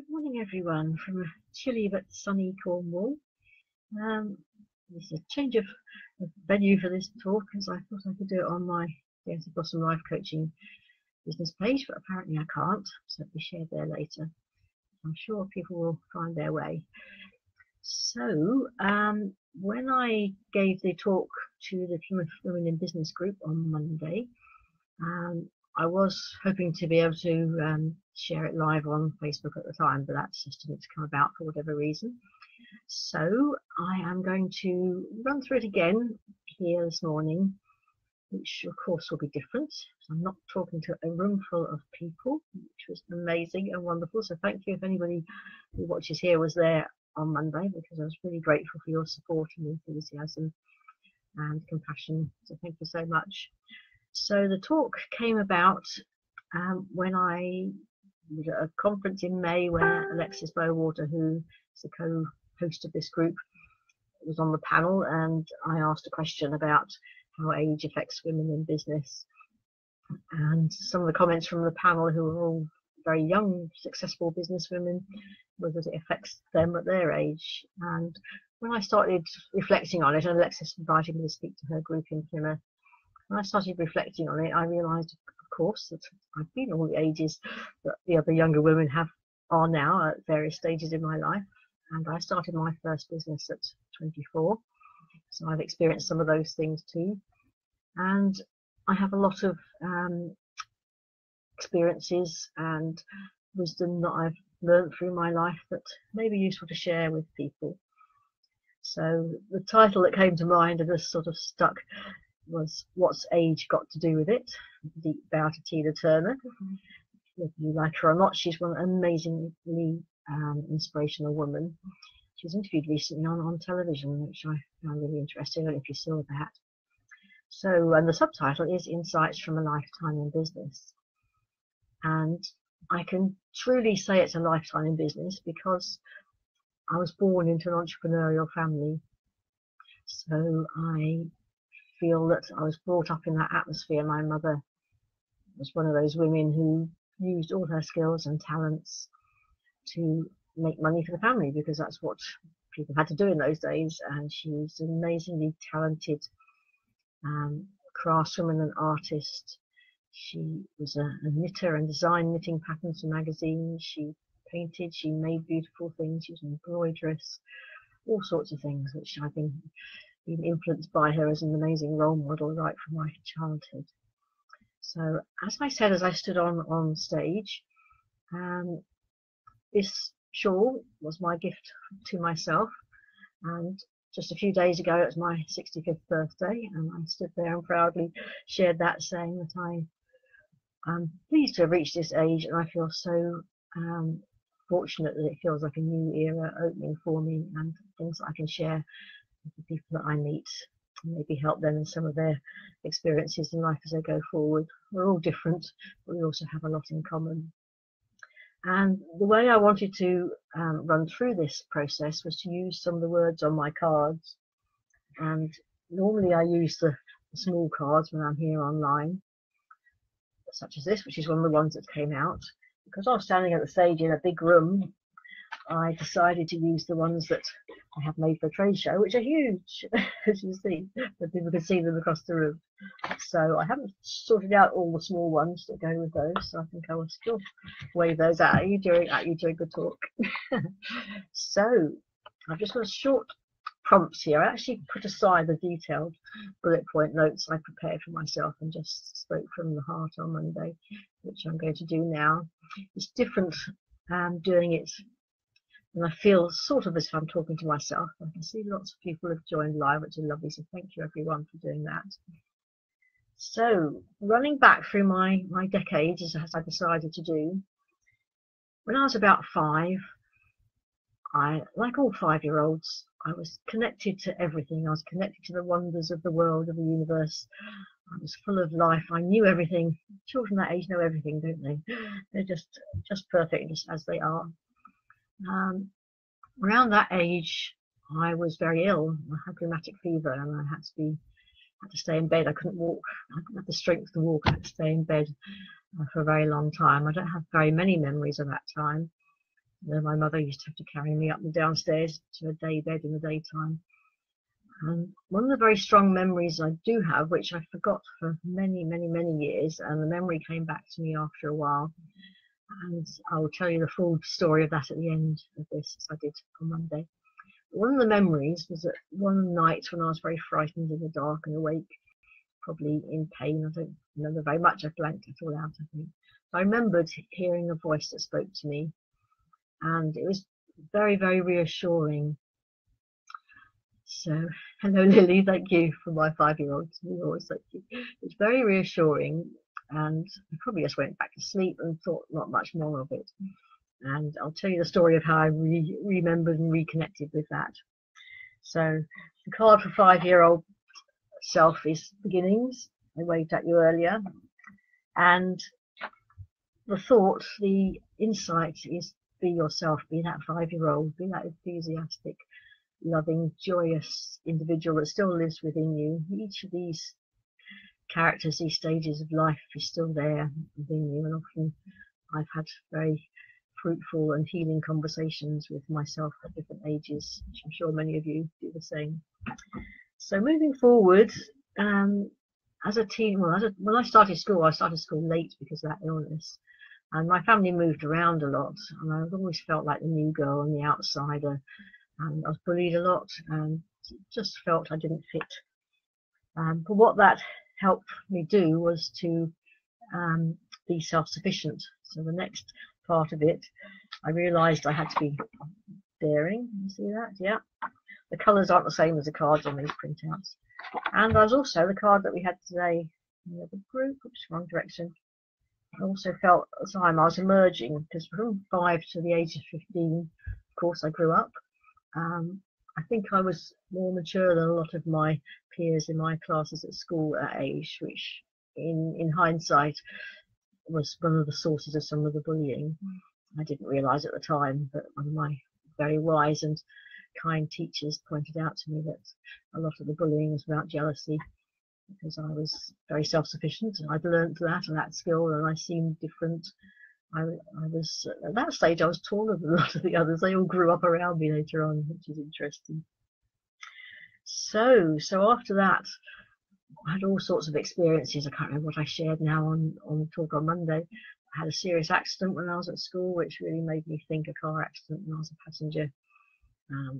Good morning, everyone, from a chilly but sunny Cornwall. This is a change of venue for this talk, as I thought I could do it on my Dares to Blossom Life Coaching business page, but apparently I can't, so it'll be shared there later. I'm sure people will find their way. So, when I gave the talk to the Plymouth Women in Business group on Monday, I was hoping to be able to share it live on Facebook at the time, but that just didn't come about for whatever reason. So I am going to run through it again here this morning, which of course will be different. So I'm not talking to a room full of people, which was amazing and wonderful. So thank you if anybody who watches here was there on Monday, because I was really grateful for your support and enthusiasm and compassion. So thank you so much. So the talk came about when I was at a conference in May where Alexis Bowater, who is the co-host of this group, was on the panel, and I asked a question about how age affects women in business. And some of the comments from the panel, who were all very young, successful businesswomen, was that it affects them at their age. And when I started reflecting on it, and Alexis invited me to speak to her group in Plymouth, when I started reflecting on it, I realised, of course, that I've been all the ages that the other younger women are now at various stages in my life. And I started my first business at 24, so I've experienced some of those things too. And I have a lot of experiences and wisdom that I've learned through my life that may be useful to share with people. So the title that came to mind and just sort of stuck was "What's Age Got to Do with It?" Bow to Tina Turner. If you like her or not, she's one amazingly inspirational woman. She was interviewed recently on television, which I found really interesting. I don't know if you saw that. So, and the subtitle is "Insights from a Lifetime in Business." And I can truly say it's a lifetime in business because I was born into an entrepreneurial family. So I feel that I was brought up in that atmosphere. My mother was one of those women who used all her skills and talents to make money for the family, because that's what people had to do in those days. And she was an amazingly talented craftswoman and artist. She was a knitter and designed knitting patterns for magazines. She painted, she made beautiful things, she was an embroideress, all sorts of things, which I've been influenced by her as an amazing role model right from my childhood. So as I said, as I stood on stage, this shawl was my gift to myself, and just a few days ago it was my 65th birthday, and I stood there and proudly shared that, saying that I'm pleased to have reached this age, and I feel so fortunate that it feels like a new era opening for me, and things that I can share with the people that I meet, and maybe help them in some of their experiences in life as they go forward. We're all different, but we also have a lot in common. And the way I wanted to run through this process was to use some of the words on my cards. And normally I use the small cards when I'm here online, such as this, which is one of the ones that came out. Because I was standing at the stage in a big room, I decided to use the ones that I have made for a trade show, which are huge, as you see, but people can see them across the room. So I haven't sorted out all the small ones that go with those, so I think I will still wave those at you during the talk. So I've just got a short prompts here. I actually put aside the detailed bullet point notes I prepared for myself and just spoke from the heart on Monday, which I'm going to do now. It's different doing it, and I feel sort of as if I'm talking to myself. I can see lots of people have joined live, which is lovely, so thank you everyone for doing that. So running back through my decades, as I decided to do, when I was about 5, like all 5-year-olds, I was connected to everything. I was connected to the wonders of the world, of the universe. I was full of life. I knew everything. Children that age know everything, don't they? They're just perfect, just as they are. Around that age, I was very ill. I had rheumatic fever, and I had to stay in bed. I couldn't walk. I didn't have the strength to walk. I had to stay in bed for a very long time. I don't have very many memories of that time. My mother used to have to carry me up and downstairs to a day bed in the daytime. And one of the very strong memories I do have, which I forgot for many, many, many years, and the memory came back to me after a while, and I will tell you the full story of that at the end of this, as I did on Monday. One of the memories was that one night when I was very frightened in the dark and awake, probably in pain. I don't remember very much. I blanked it all out, I think. I remembered hearing a voice that spoke to me, and it was very, very reassuring. So, hello Lily, thank you for my 5-year-old. We always thank you. It's very reassuring, and I probably just went back to sleep and thought not much more of it. And I'll tell you the story of how I remembered and reconnected with that. So, the card for 5-year-old self is beginnings. I waved at you earlier, and the thought, the insight is be yourself, be that 5-year-old, be that enthusiastic, loving, joyous individual that still lives within you. Each of these characters, these stages of life is still there within you, and often I've had very fruitful and healing conversations with myself at different ages, which I'm sure many of you do the same. So moving forward, as a teen, when I started school late because of that illness, and my family moved around a lot, and I always felt like the new girl and the outsider, and I was bullied a lot and just felt I didn't fit. But what that helped me do was to be self-sufficient. So the next part of it, I realised I had to be daring. You see that? Yeah. The colours aren't the same as the cards on these printouts. And I was also, the card that we had today in the other group, oops, wrong direction. I also felt at the time I was emerging, because from 5 to the age of 15, of course, I grew up. I think I was more mature than a lot of my peers in my classes at school at that age, which in hindsight was one of the sources of some of the bullying. I didn't realise at the time, but one of my very wise and kind teachers pointed out to me that a lot of the bullying was about jealousy, because I was very self-sufficient and I'd learned that skill, and I seemed different. I was, at that stage, I was taller than a lot of the others. They all grew up around me later on, which is interesting. So after that, I had all sorts of experiences. I can't remember what I shared now on the talk on Monday. I had a serious accident when I was at school, which really made me think. A car accident when I was a passenger,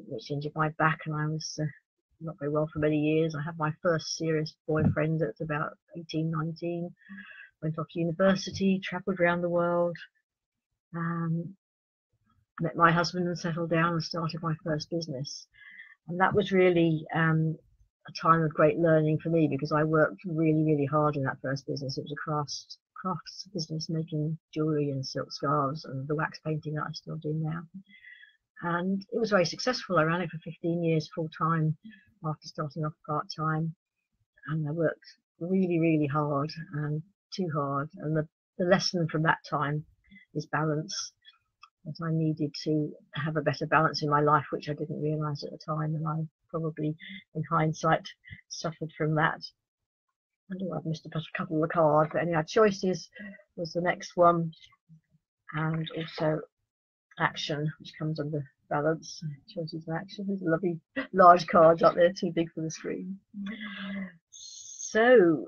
which injured my back, and I was not very well for many years. I had my first serious boyfriend at about 18, 19. Went off to university, travelled around the world, met my husband and settled down and started my first business. And that was really a time of great learning for me, because I worked really, really hard in that first business. It was a crafts business, making jewellery and silk scarves and the wax painting that I still do now. And it was very successful. I ran it for 15 years full time after starting off part time, and I worked really, really hard and too hard. And the lesson from that time is balance. That I needed to have a better balance in my life, which I didn't realise at the time, and I probably, in hindsight, suffered from that. I know I've missed a couple of the cards, but anyway, choices was the next one, and also action, which comes under balance. Choices and action. There's lovely large cards up there, too big for the screen. So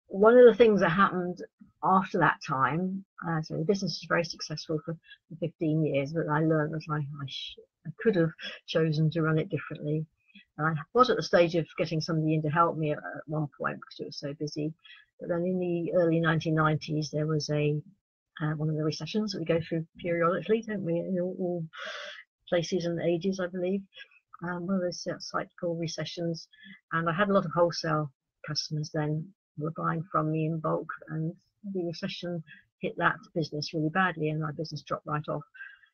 one of the things that happened after that time, so the business was very successful for 15 years, but I learned that I could have chosen to run it differently. And I was at the stage of getting somebody in to help me at one point because it was so busy. But then in the early 1990s, there was one of the recessions that we go through periodically, don't we, in all places and ages, I believe. One of those cyclical recessions, and I had a lot of wholesale customers then who were buying from me in bulk, and the recession hit that business really badly, and my business dropped right off.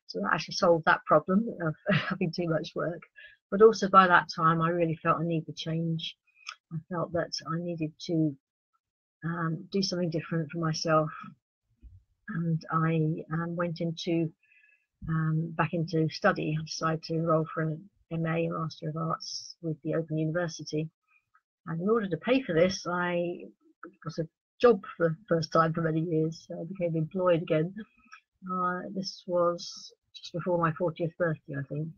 So that actually solved that problem of having too much work. But also by that time, I really felt I needed to change. I felt that I needed to do something different for myself, and I went into back into study. I decided to enroll for an MA, a Master of Arts, with the Open University. And in order to pay for this, I got a job for the first time for many years. So I became employed again. This was just before my 40th birthday, I think.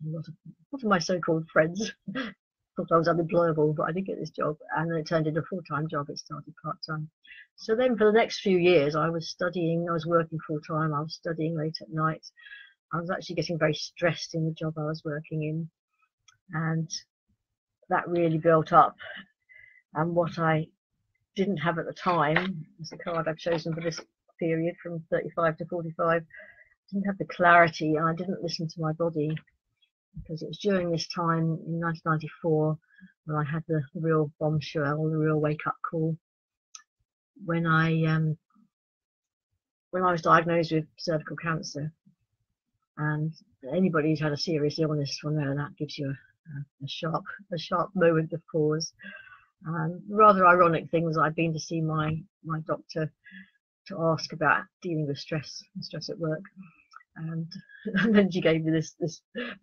A lot of my so-called friends thought I was unemployable, but I did get this job, and then it turned into a full-time job. It started part-time. So then for the next few years, I was studying, I was working full-time, I was studying late at night. I was actually getting very stressed in the job I was working in, and that really built up. And what I didn't have at the time was the card I've chosen for this period from 35 to 45. I didn't have the clarity, and I didn't listen to my body, because it was during this time in 1994 when I had the real bombshell, the real wake-up call, when I was diagnosed with cervical cancer. And anybody who's had a serious illness will know that gives you a sharp moment of pause. Rather ironic thing was I'd been to see my doctor to ask about dealing with stress at work. And then she gave me this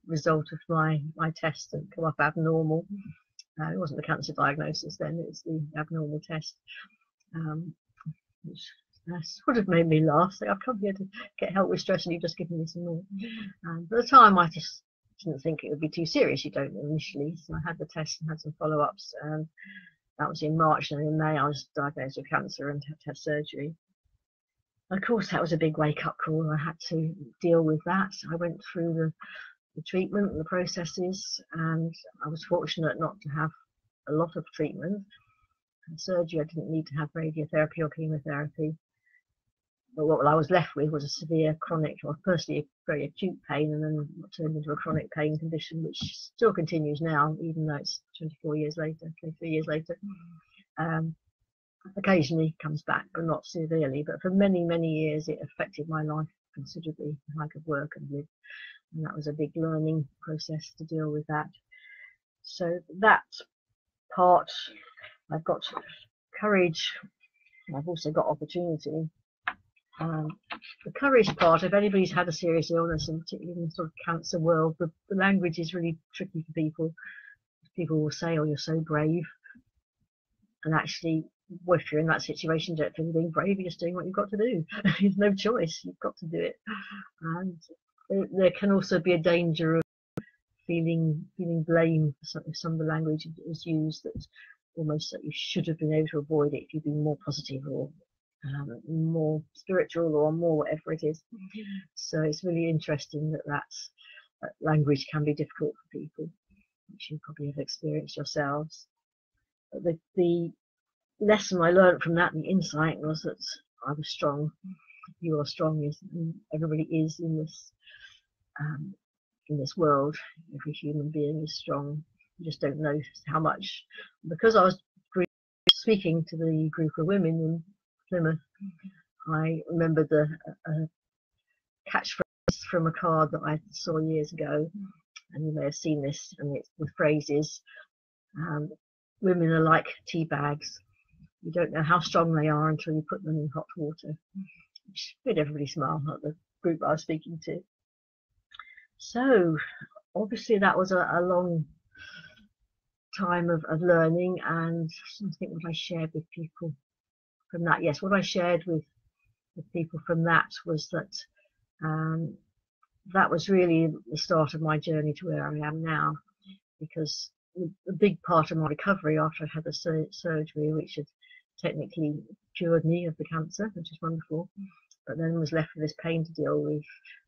result of my test and come up abnormal. It wasn't the cancer diagnosis then, it's the abnormal test, which sort of made me laugh. So I've come here to get help with stress and you've just given me some more. At the time I just didn't think it would be too serious, you don't initially. So I had the test and had some follow-ups, and that was in March, and in May I was diagnosed with cancer and had to have surgery. Of course, that was a big wake-up call. I had to deal with that. I went through the treatment and the processes, and I was fortunate not to have a lot of treatment. And surgery, I didn't need to have radiotherapy or chemotherapy. But what I was left with was a severe chronic, or firstly a very acute pain, and then turned into a chronic pain condition, which still continues now, even though it's 23 years later. Occasionally comes back, but not severely. But for many, many years, it affected my life considerably. I could work and live, and that was a big learning process to deal with that. So that part, I've got courage. I've also got opportunity. The courage part, if anybody's had a serious illness, and particularly in the sort of cancer world, the language is really tricky for people. People will say, "Oh, you're so brave," and actually, well, if you're in that situation, don't feel being brave. You're just doing what you've got to do. There's no choice. You've got to do it. And there can also be a danger of feeling blame for some of the language that was used, that almost that you should have been able to avoid it if you'd been more positive or more spiritual or more whatever it is. So it's really interesting that language can be difficult for people, which you probably have experienced yourselves. But the lesson I learned from that, the insight, was that I was strong. You are strong, everybody is in this world. Every human being is strong. You just don't know how much. Because I was speaking to the group of women in Plymouth, I remembered a catchphrase from a card that I saw years ago, and you may have seen this, and the phrase is, "Women are like tea bags. You don't know how strong they are until you put them in hot water," which made everybody smile at the group I was speaking to. So obviously that was a long time of learning, and I think what I shared with people from that, yes, what I shared with people from that was that that was really the start of my journey to where I am now, because a big part of my recovery after I had the surgery, which had technically cured me of the cancer, which is wonderful, but then was left with this pain to deal with.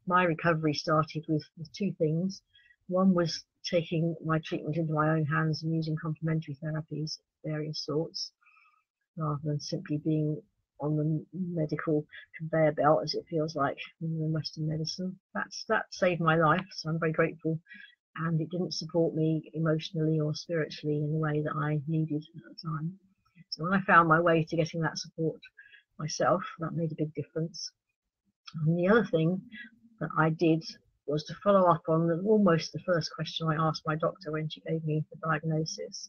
My recovery started with two things. One was taking my treatment into my own hands and using complementary therapies of various sorts, rather than simply being on the medical conveyor belt, as it feels like in Western medicine. That saved my life, so I'm very grateful. And it didn't support me emotionally or spiritually in the way that I needed at the time. So when I found my way to getting that support myself, that made a big difference. And the other thing that I did was to follow up on almost the first question I asked my doctor when she gave me the diagnosis,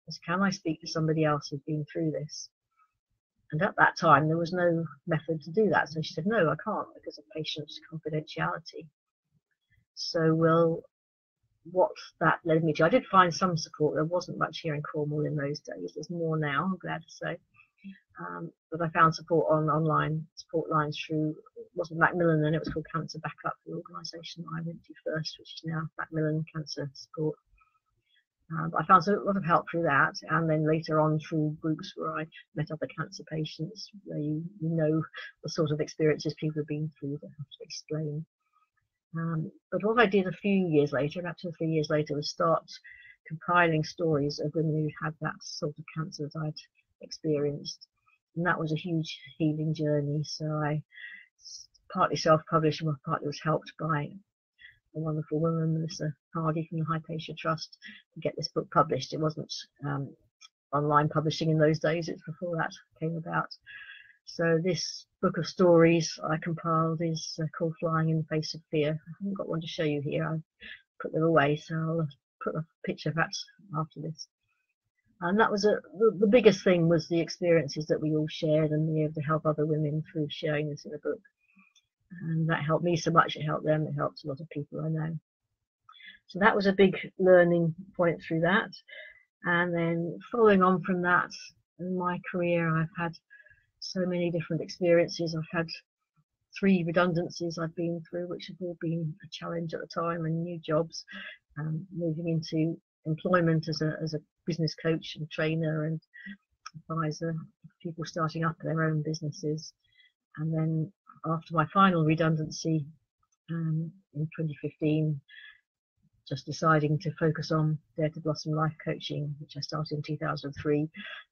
was, can I speak to somebody else who's been through this? And at that time, there was no method to do that. So she said, no, I can't, because of patient confidentiality. So, well, what that led me to, I did find some support. There wasn't much here in Cornwall in those days. There's more now, I'm glad to say. But I found support on online support lines through, it wasn't Macmillan then, it was called Cancer Backup, the organisation I went to first, which is now Macmillan Cancer Support. I found a lot of help through that, and then later on through groups where I met other cancer patients, where you know the sort of experiences people have been through that have to explain. But what I did a few years later, about 2 or 3 years later, was start compiling stories of women who had that sort of cancer that I'd experienced. And that was a huge healing journey. So I partly self-published and partly was helped by a wonderful woman, Melissa Hardy from the Hypatia Trust, to get this book published. It wasn't online publishing in those days, it's before that came about. So this book of stories I compiled is called Flying in the Face of Fear. I haven't got one to show you here, I put them away, so I'll put a picture of that after this. And that was the biggest thing was the experiences that we all shared and being able to help other women through sharing this in a book. And that helped me so much, it helped them, it helped a lot of people I know. So that was a big learning point through that. And then following on from that, in my career, I've had so many different experiences. I've had 3 redundancies I've been through, which have all been a challenge at the time, and new jobs, moving into employment as a business coach and trainer and advisor, people starting up their own businesses. And then after my final redundancy in 2015, just deciding to focus on Dare to Blossom life coaching, which I started in 2003,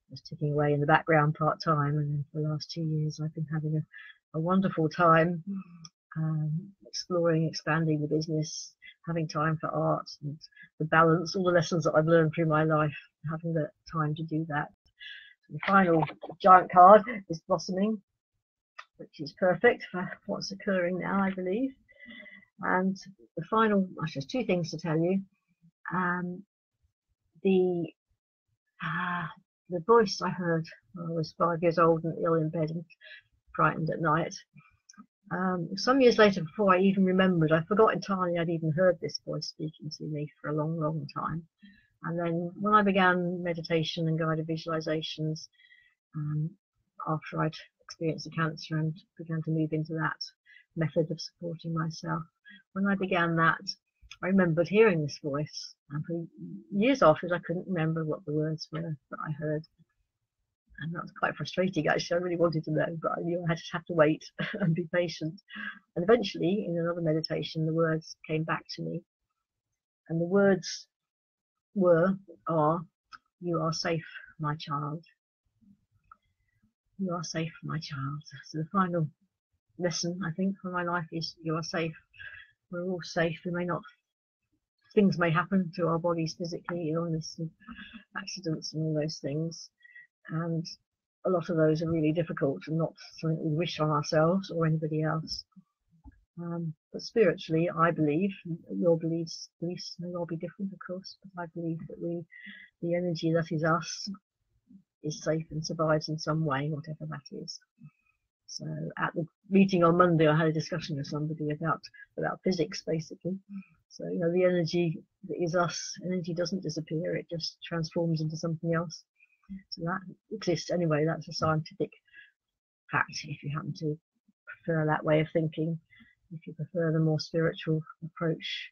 was ticking away in the background part-time, and for the last 2 years I've been having a wonderful time exploring, expanding the business, having time for art and the balance, all the lessons that I've learned through my life, having the time to do that. So the final giant card is Blossoming, which is perfect for what's occurring now, I believe. And the final, there's 2 things to tell you. The voice I heard when I was 5 years old and ill in bed and frightened at night. Some years later, before I even remembered, I forgot entirely I'd even heard this voice speaking to me for a long, long time. And then when I began meditation and guided visualizations, after I'd experienced the cancer and began to move into that method of supporting myself, when I began that, I remembered hearing this voice, and for years afterwards I couldn't remember what the words were that I heard, and that was quite frustrating actually. I really wanted to know, but I knew I just have to wait and be patient. And eventually in another meditation the words came back to me, and the words are, "You are safe, my child. You are safe, my child." So the final lesson I think for my life is you are safe. We're all safe. We may not, things may happen to our bodies physically, illness and accidents and all those things, and a lot of those are really difficult and not something we wish on ourselves or anybody else. But spiritually, I believe, your beliefs may all be different of course, but I believe that the energy that is us is safe and survives in some way, whatever that is. So at the meeting on Monday I had a discussion with somebody about physics basically. So the energy that is us, energy doesn't disappear, it just transforms into something else. So that exists anyway, that's a scientific fact if you happen to prefer that way of thinking. If you prefer the more spiritual approach,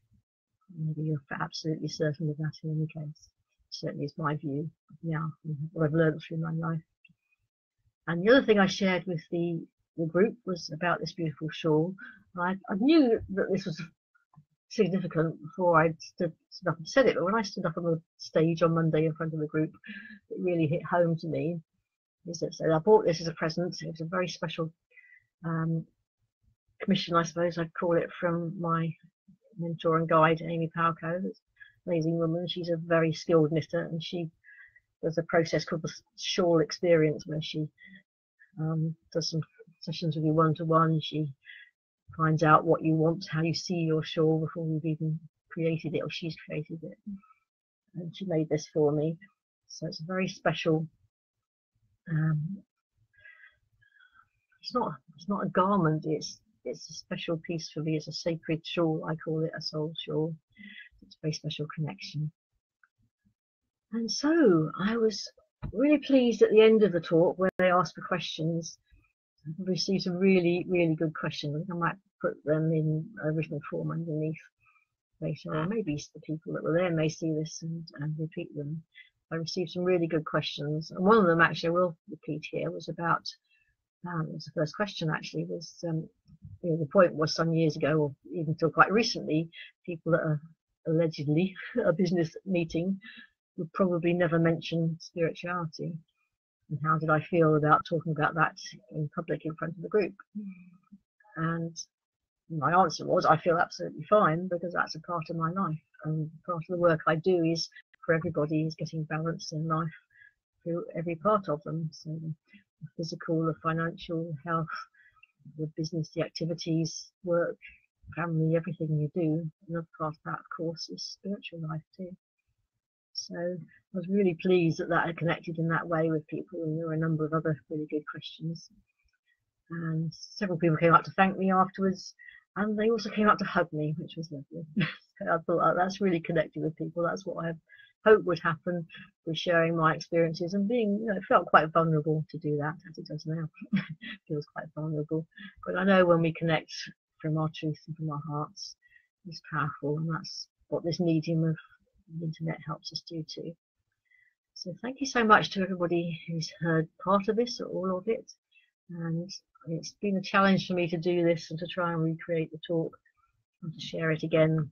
maybe you're absolutely certain of that in any case. Certainly is my view now, what I've learned through my life. And the other thing I shared with the group was about this beautiful shawl. I knew that this was significant before I stood up and said it, but when I stood up on the stage on Monday in front of the group, it really hit home to me. Is that so I bought this as a present. It was a very special commission, I suppose I'd call it, from my mentor and guide, Amy Palco. This amazing woman. She's a very skilled knitter, and she does a process called the shawl experience, where she does some sessions with you one-to-one. She finds out what you want, how you see your shawl before you've even created it, or she's created it. And she made this for me. So it's a very special, it's not a garment, it's a special piece for me. It's a sacred shawl, I call it, a soul shawl. It's a very special connection. And so I was Really pleased at the end of the talk where they asked for questions. I've received some really, really good questions. I might put them in original form underneath later, or maybe the people that were there may see this and repeat them. I received some really good questions, and one of them actually I will repeat here was about, it was the first question actually, was the point was some years ago, or even till quite recently, people that are allegedly at a business meeting would probably never mention spirituality. And how did I feel about talking about that in public in front of the group? And my answer was, I feel absolutely fine, because that's a part of my life, and part of the work I do is for everybody is getting balance in life through every part of them. So the physical, the financial, health, the business, the activities, work, family, everything you do. Another part of that, of course, is spiritual life too. So I was really pleased that that had connected in that way with people, and there were a number of other really good questions. And several people came up to thank me afterwards, and they also came up to hug me, which was lovely. So I thought, oh, that's really connected with people. That's what I hoped would happen with sharing my experiences and being, it felt quite vulnerable to do that, as it does now. It feels quite vulnerable. But I know when we connect from our truth and from our hearts, it's powerful, and that's what this medium of the internet helps us do too. So thank you so much to everybody who's heard part of this or all of it. And it's been a challenge for me to do this and to try and recreate the talk and to share it again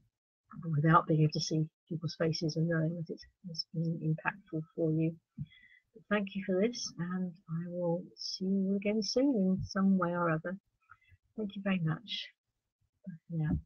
without being able to see people's faces and knowing that it has been impactful for you. But thank you for this, and I will see you again soon in some way or other. Thank you very much. Bye for now.